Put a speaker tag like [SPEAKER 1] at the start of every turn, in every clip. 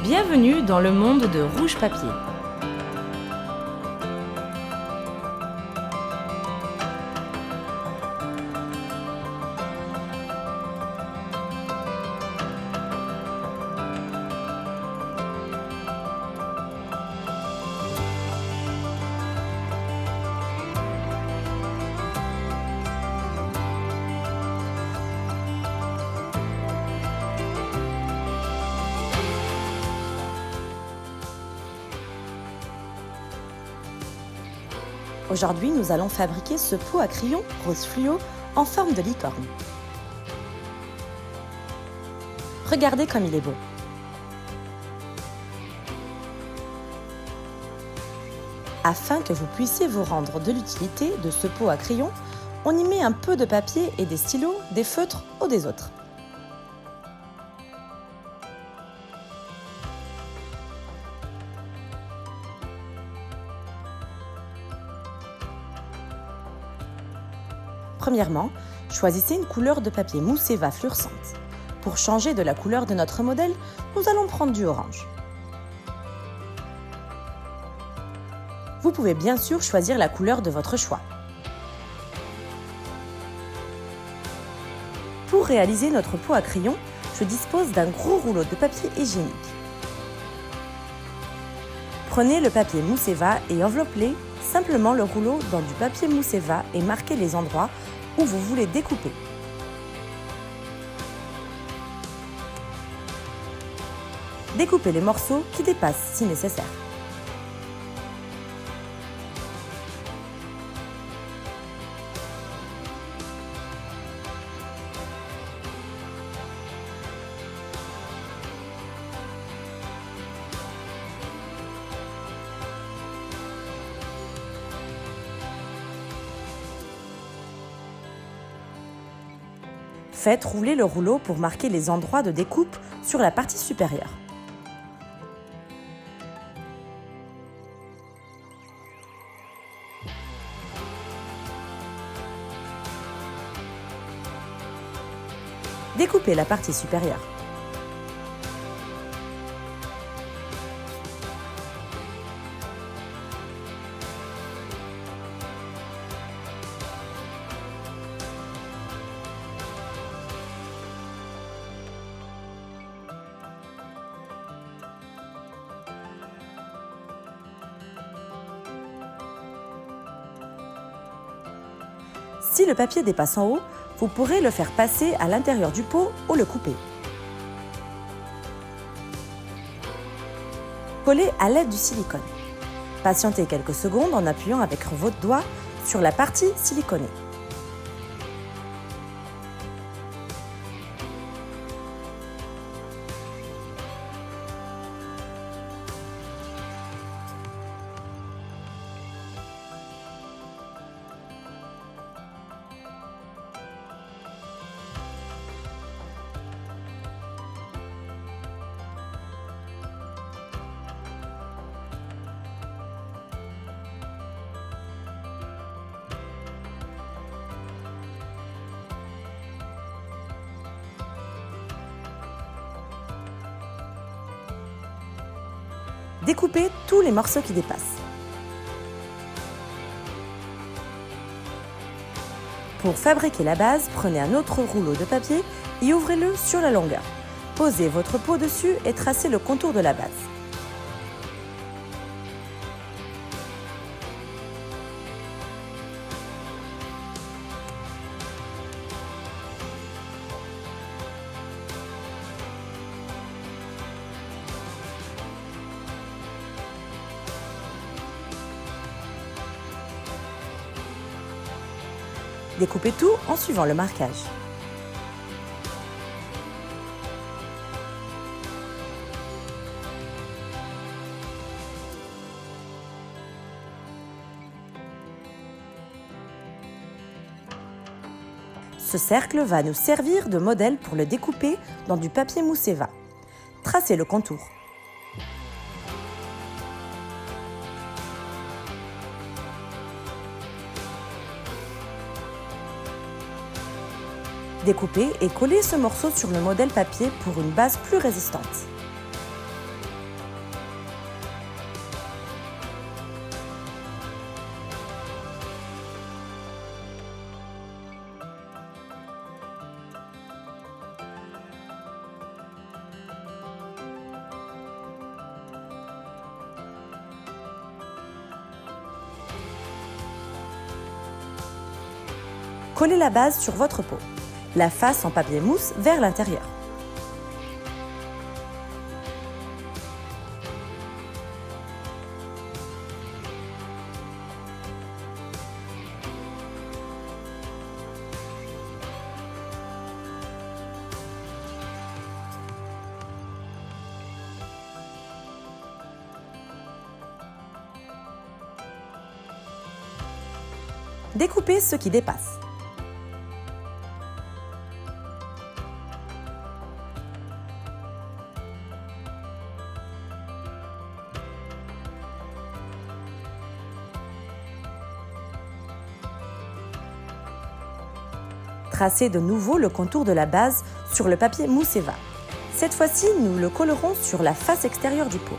[SPEAKER 1] Bienvenue dans le monde de Rouge Papier. Aujourd'hui, nous allons fabriquer ce pot à crayon rose fluo en forme de licorne. Regardez comme il est beau. Afin que vous puissiez vous rendre de l'utilité de ce pot à crayon, on y met un peu de papier et des stylos, des feutres ou des autres. Premièrement, choisissez une couleur de papier mousse Eva fluorescente. Pour changer de la couleur de notre modèle, nous allons prendre du orange. Vous pouvez bien sûr choisir la couleur de votre choix. Pour réaliser notre pot à crayon, je dispose d'un gros rouleau de papier hygiénique. Prenez le papier mousse Eva et enveloppez simplement le rouleau dans du papier mousse Eva et marquez les endroits où vous voulez découper. Découpez les morceaux qui dépassent si nécessaire. Faites rouler le rouleau pour marquer les endroits de découpe sur la partie supérieure. Découpez la partie supérieure. Si le papier dépasse en haut, vous pourrez le faire passer à l'intérieur du pot ou le couper. Collez à l'aide du silicone. Patientez quelques secondes en appuyant avec votre doigt sur la partie siliconée. Découpez tous les morceaux qui dépassent. Pour fabriquer la base, prenez un autre rouleau de papier et ouvrez-le sur la longueur. Posez votre pot dessus et tracez le contour de la base. Découpez tout en suivant le marquage. Ce cercle va nous servir de modèle pour le découper dans du papier mousse Eva. Tracez le contour. Découpez et collez ce morceau sur le modèle papier pour une base plus résistante. collez la base sur votre pot, la face en papier mousse vers l'intérieur. Découpez ce qui dépasse. Tracez de nouveau le contour de la base sur le papier mousse Eva. Cette fois-ci, nous le collerons sur la face extérieure du pot.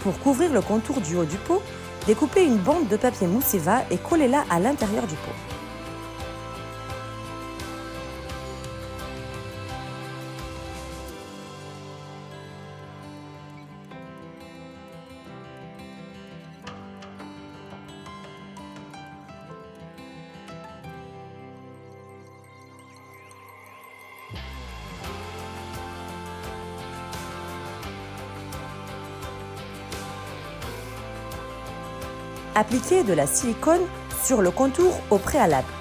[SPEAKER 1] Pour couvrir le contour du haut du pot, découpez une bande de papier mousse Eva et collez-la à l'intérieur du pot. Appliquez de la silicone sur le contour au préalable.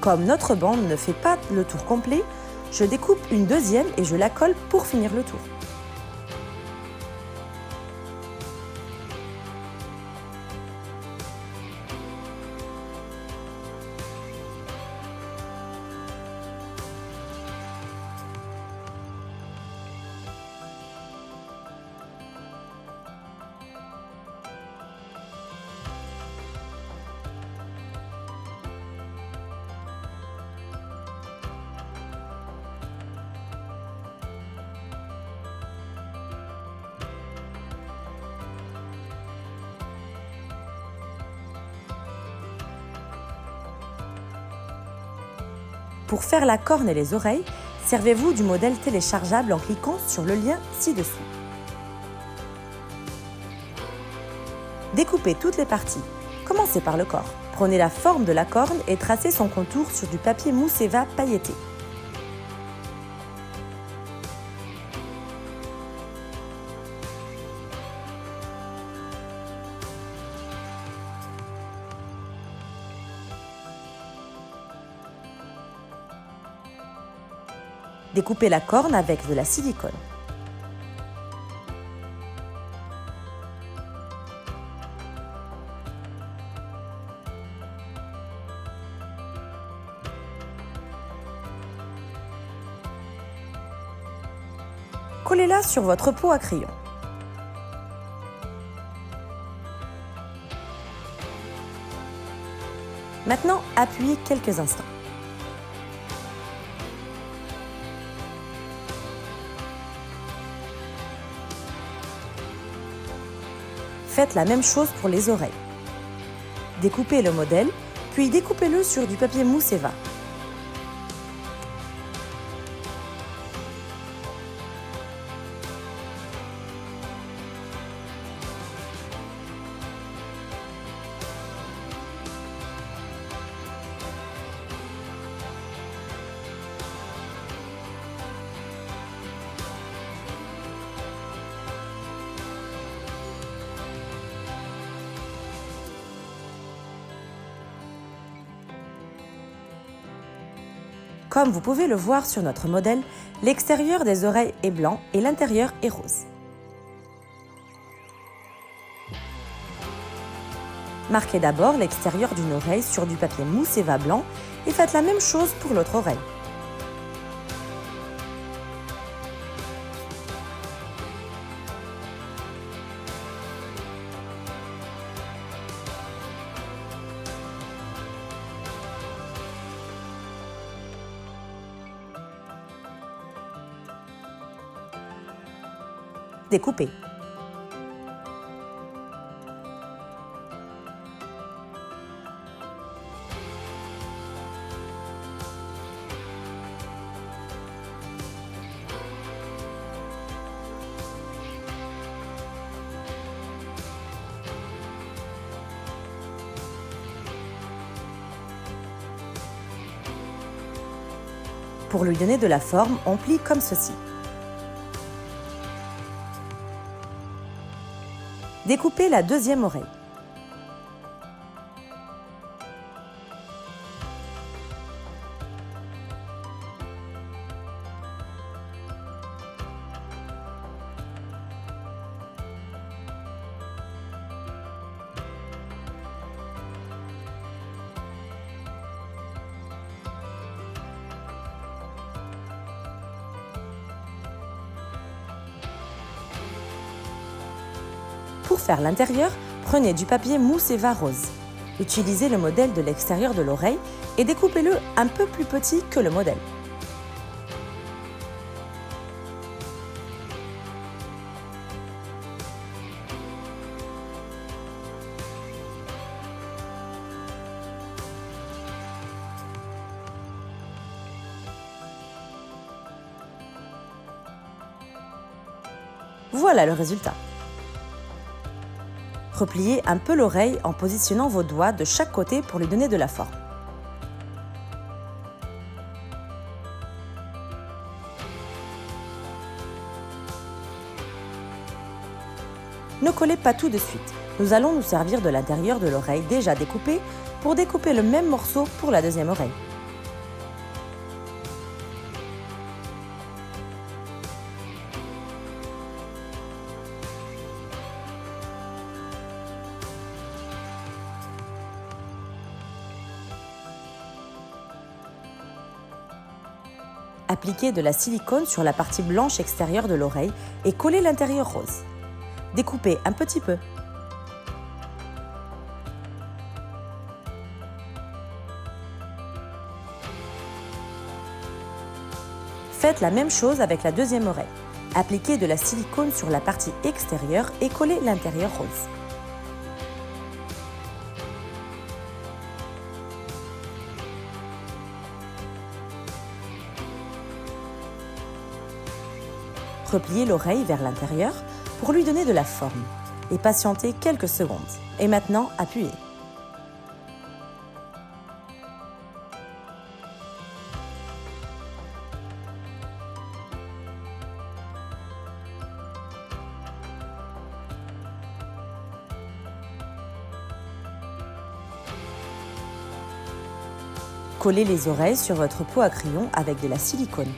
[SPEAKER 1] Comme notre bande ne fait pas le tour complet, je découpe une deuxième et je la colle pour finir le tour. Pour faire la corne et les oreilles, servez-vous du modèle téléchargeable en cliquant sur le lien ci-dessous. Découpez toutes les parties. Commencez par le corps. Prenez la forme de la corne et tracez son contour sur du papier mousse Eva pailleté. Découpez la corne avec de la silicone. Collez-la sur votre pot à crayon. Maintenant, appuyez quelques instants. Faites la même chose pour les oreilles. Découpez le modèle, puis découpez-le sur du papier mousse Eva. Comme vous pouvez le voir sur notre modèle, l'extérieur des oreilles est blanc et l'intérieur est rose. Marquez d'abord l'extérieur d'une oreille sur du papier mousse Eva blanc et faites la même chose pour l'autre oreille. Découpez. Pour lui donner de la forme, on plie comme ceci. Découpez la deuxième oreille. Pour faire l'intérieur, prenez du papier mousse Eva rose. Utilisez le modèle de l'extérieur de l'oreille et découpez-le un peu plus petit que le modèle. Voilà le résultat. Repliez un peu l'oreille en positionnant vos doigts de chaque côté pour lui donner de la forme. Ne collez pas tout de suite. Nous allons nous servir de l'intérieur de l'oreille déjà découpée pour découper le même morceau pour la deuxième oreille. Appliquez de la silicone sur la partie blanche extérieure de l'oreille et collez l'intérieur rose. Découpez un petit peu. Faites la même chose avec la deuxième oreille. Appliquez de la silicone sur la partie extérieure et collez l'intérieur rose. Repliez l'oreille vers l'intérieur pour lui donner de la forme et patientez quelques secondes. Et maintenant, appuyez. Collez les oreilles sur votre pot à crayon avec de la silicone.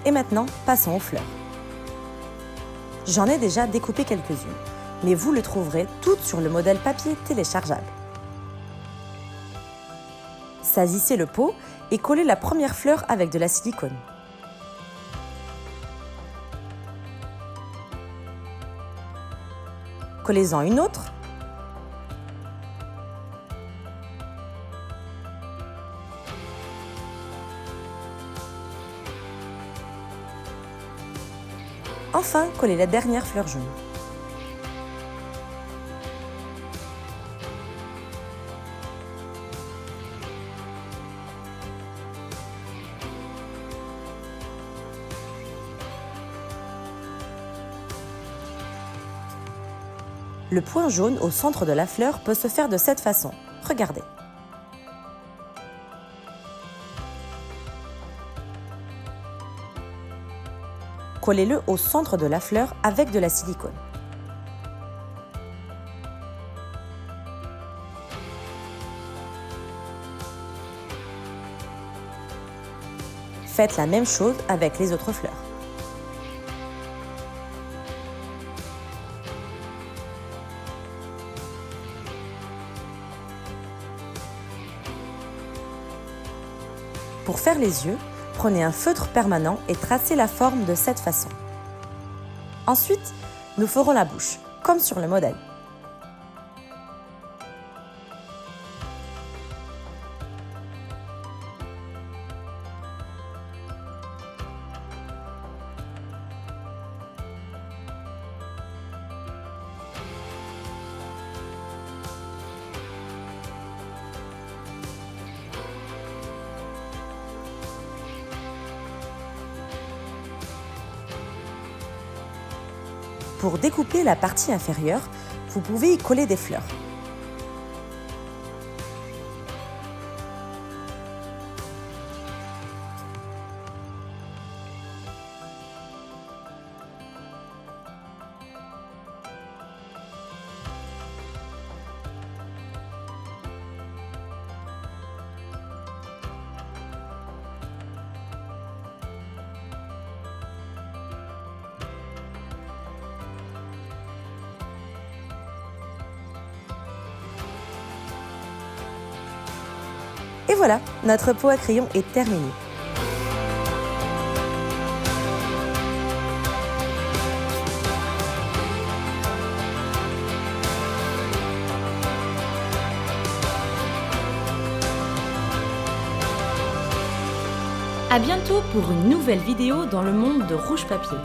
[SPEAKER 1] Et maintenant, passons aux fleurs. J'en ai déjà découpé quelques-unes, mais vous les trouverez toutes sur le modèle papier téléchargeable. Saisissez le pot et collez la première fleur avec de la silicone. Collez-en une autre. Enfin, collez la dernière fleur jaune. Le point jaune au centre de la fleur peut se faire de cette façon. Regardez. collez-le au centre de la fleur avec de la silicone. Faites la même chose avec les autres fleurs. Pour faire les yeux, prenez un feutre permanent et tracez la forme de cette façon. Ensuite, nous ferons la bouche, comme sur le modèle. Pour découper la partie inférieure, vous pouvez y coller des fleurs. Et voilà, notre pot à crayon est terminé.
[SPEAKER 2] À bientôt pour une nouvelle vidéo dans le monde de Rouge Papier.